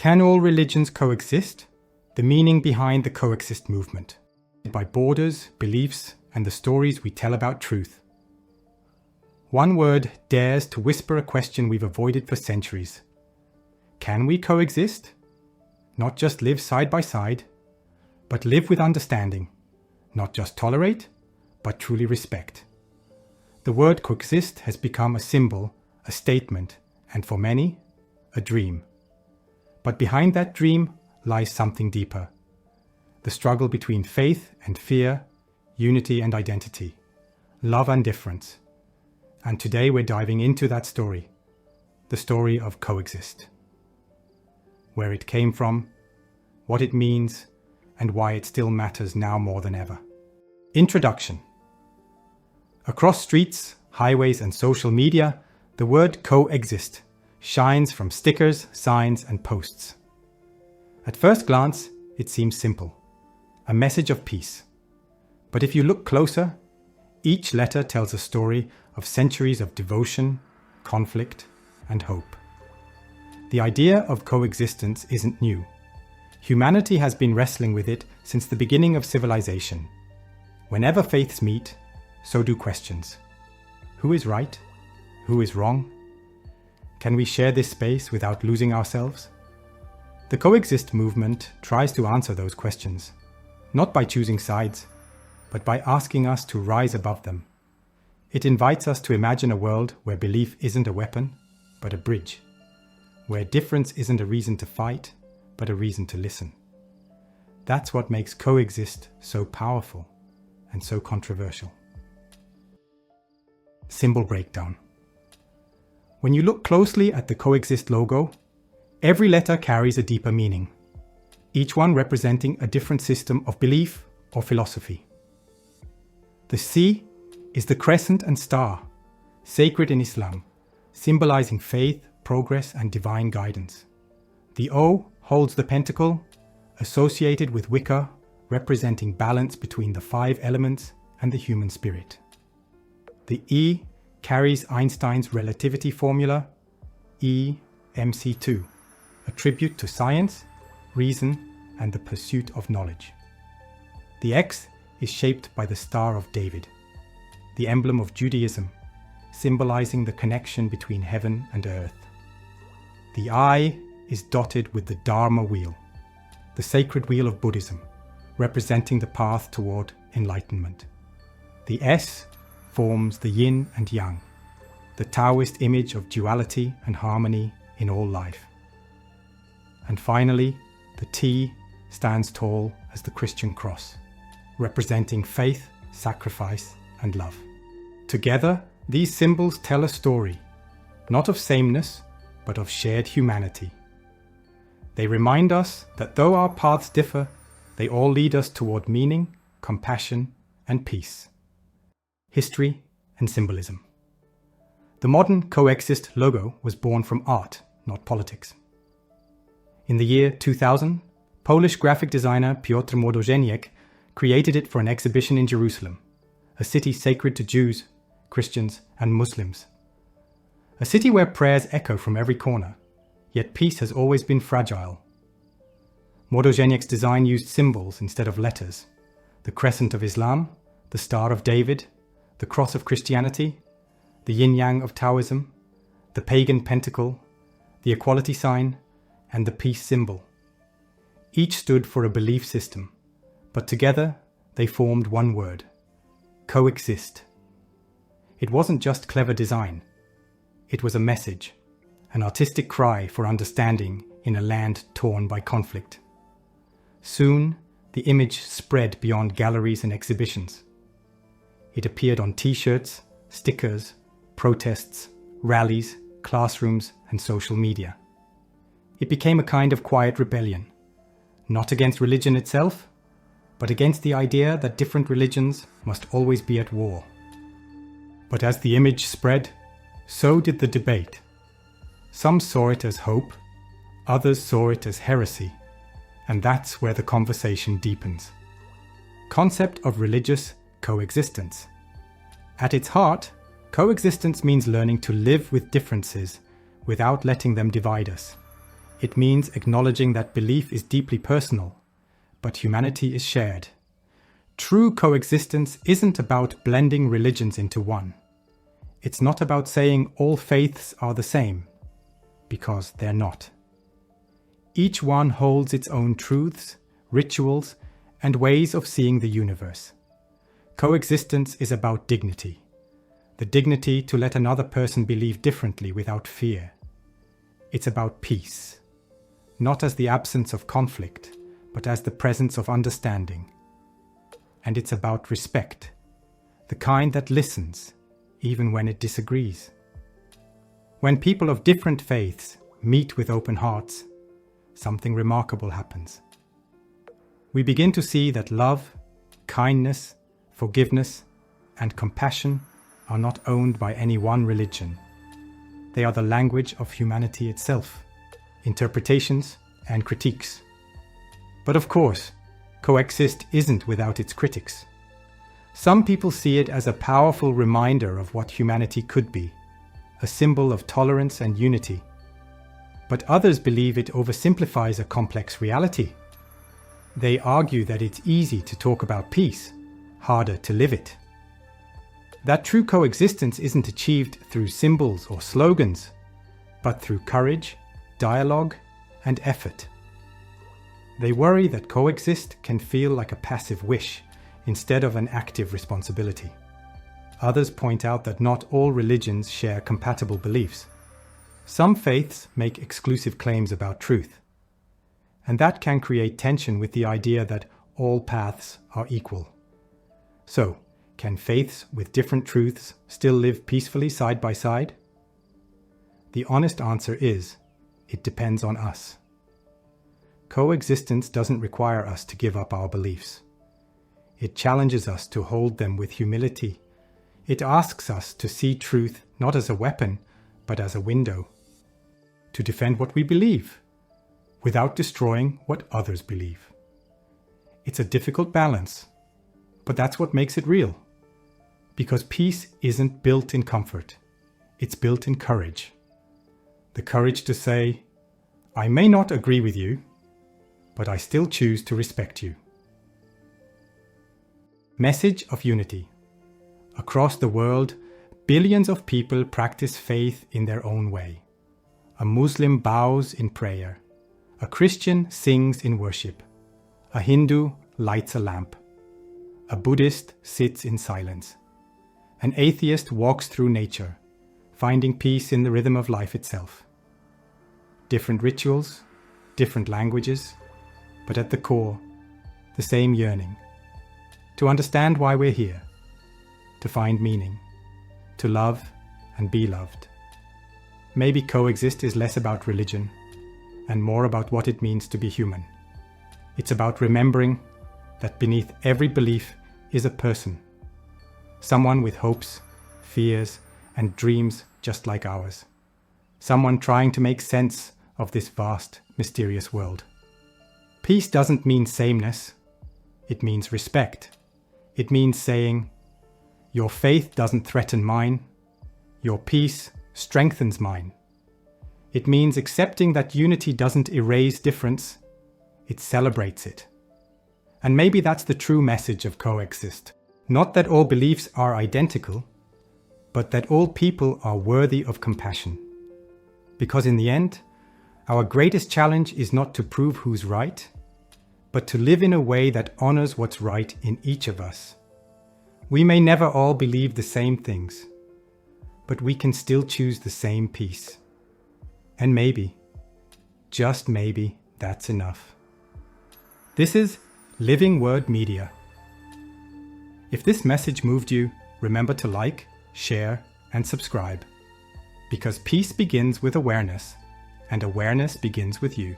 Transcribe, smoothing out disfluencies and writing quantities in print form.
Can all religions coexist? The meaning behind the Coexist movement, by borders, beliefs, and the stories we tell about truth. One word dares to whisper a question we've avoided for centuries. Can we coexist? Not just live side by side, but live with understanding. Not just tolerate, but truly respect. The word coexist has become a symbol, a statement, and for many, a dream. But behind that dream lies something deeper. The struggle between faith and fear, unity and identity, love and difference. And today we're diving into that story, the story of Coexist. Where it came from, what it means, and why it still matters now more than ever. Introduction. Across streets, highways, and social media, the word coexist shines from stickers, signs, and posts. At first glance, it seems simple, a message of peace. But if you look closer, each letter tells a story of centuries of devotion, conflict, and hope. The idea of coexistence isn't new. Humanity has been wrestling with it since the beginning of civilization. Whenever faiths meet, so do questions. Who is right? Who is wrong? Can we share this space without losing ourselves? The Coexist movement tries to answer those questions, not by choosing sides, but by asking us to rise above them. It invites us to imagine a world where belief isn't a weapon, but a bridge, where difference isn't a reason to fight, but a reason to listen. That's what makes Coexist so powerful and so controversial. Symbol breakdown. When you look closely at the Coexist logo, every letter carries a deeper meaning, each one representing a different system of belief or philosophy. The C is the crescent and star, sacred in Islam, symbolizing faith, progress, and divine guidance. The O holds the pentacle, associated with Wicca, representing balance between the 5 elements and the human spirit. The E carries Einstein's relativity formula, E MC2, a tribute to science, reason, and the pursuit of knowledge. The X is shaped by the Star of David, the emblem of Judaism, symbolizing the connection between heaven and earth. The I is dotted with the Dharma wheel, the sacred wheel of Buddhism, representing the path toward enlightenment. The S forms the yin and yang, the Taoist image of duality and harmony in all life. And finally, the T stands tall as the Christian cross, representing faith, sacrifice, and love. Together, these symbols tell a story, not of sameness, but of shared humanity. They remind us that though our paths differ, they all lead us toward meaning, compassion, and peace. History and symbolism. The modern Coexist logo was born from art, not politics. In the year 2000, Polish graphic designer Piotr Młodożeniec created it for an exhibition in Jerusalem, a city sacred to Jews, Christians, and Muslims. A city where prayers echo from every corner, yet peace has always been fragile. Młodożeniec's design used symbols instead of letters: the crescent of Islam, the Star of David, the cross of Christianity, the yin-yang of Taoism, the pagan pentacle, the equality sign, and the peace symbol. Each stood for a belief system, but together they formed one word: coexist. It wasn't just clever design. It was a message, an artistic cry for understanding in a land torn by conflict. Soon, the image spread beyond galleries and exhibitions. It appeared on t-shirts, stickers, protests, rallies, classrooms, and social media. It became a kind of quiet rebellion, not against religion itself, but against the idea that different religions must always be at war. But as the image spread, so did the debate. Some saw it as hope, others saw it as heresy, and that's where the conversation deepens. Concept of religious coexistence. At its heart, coexistence means learning to live with differences without letting them divide us. It means acknowledging that belief is deeply personal, but humanity is shared. True coexistence isn't about blending religions into one. It's not about saying all faiths are the same, because they're not. Each one holds its own truths, rituals, and ways of seeing the universe. Coexistence is about dignity. The dignity to let another person believe differently without fear. It's about peace, not as the absence of conflict, but as the presence of understanding. And it's about respect, the kind that listens, even when it disagrees. When people of different faiths meet with open hearts, something remarkable happens. We begin to see that love, kindness, forgiveness, and compassion are not owned by any one religion. They are the language of humanity itself, interpretations and critiques. But of course, Coexist isn't without its critics. Some people see it as a powerful reminder of what humanity could be, a symbol of tolerance and unity. But others believe it oversimplifies a complex reality. They argue that it's easy to talk about peace, harder to live it. That true coexistence isn't achieved through symbols or slogans, but through courage, dialogue, and effort. They worry that coexist can feel like a passive wish instead of an active responsibility. Others point out that not all religions share compatible beliefs. Some faiths make exclusive claims about truth, and that can create tension with the idea that all paths are equal. So, can faiths with different truths still live peacefully side by side? The honest answer is, it depends on us. Coexistence doesn't require us to give up our beliefs. It challenges us to hold them with humility. It asks us to see truth not as a weapon, but as a window. To defend what we believe, without destroying what others believe. It's a difficult balance, but that's what makes it real. Because peace isn't built in comfort, it's built in courage. The courage to say, I may not agree with you, but I still choose to respect you. Message of unity. Across the world, billions of people practice faith in their own way. A Muslim bows in prayer. A Christian sings in worship. A Hindu lights a lamp. A Buddhist sits in silence. An atheist walks through nature, finding peace in the rhythm of life itself. Different rituals, different languages, but at the core, the same yearning. To understand why we're here. To find meaning. To love and be loved. Maybe coexist is less about religion and more about what it means to be human. It's about remembering that beneath every belief is a person. Someone with hopes, fears, and dreams just like ours. Someone trying to make sense of this vast, mysterious world. Peace doesn't mean sameness. It means respect. It means saying, your faith doesn't threaten mine. Your peace strengthens mine. It means accepting that unity doesn't erase difference, it celebrates it. And maybe that's the true message of Coexist. Not that all beliefs are identical, but that all people are worthy of compassion. Because in the end, our greatest challenge is not to prove who's right, but to live in a way that honors what's right in each of us. We may never all believe the same things, but we can still choose the same peace. And maybe, just maybe, that's enough. This is Living Word Media. If this message moved you, remember to like, share, and subscribe. Because peace begins with awareness, and awareness begins with you.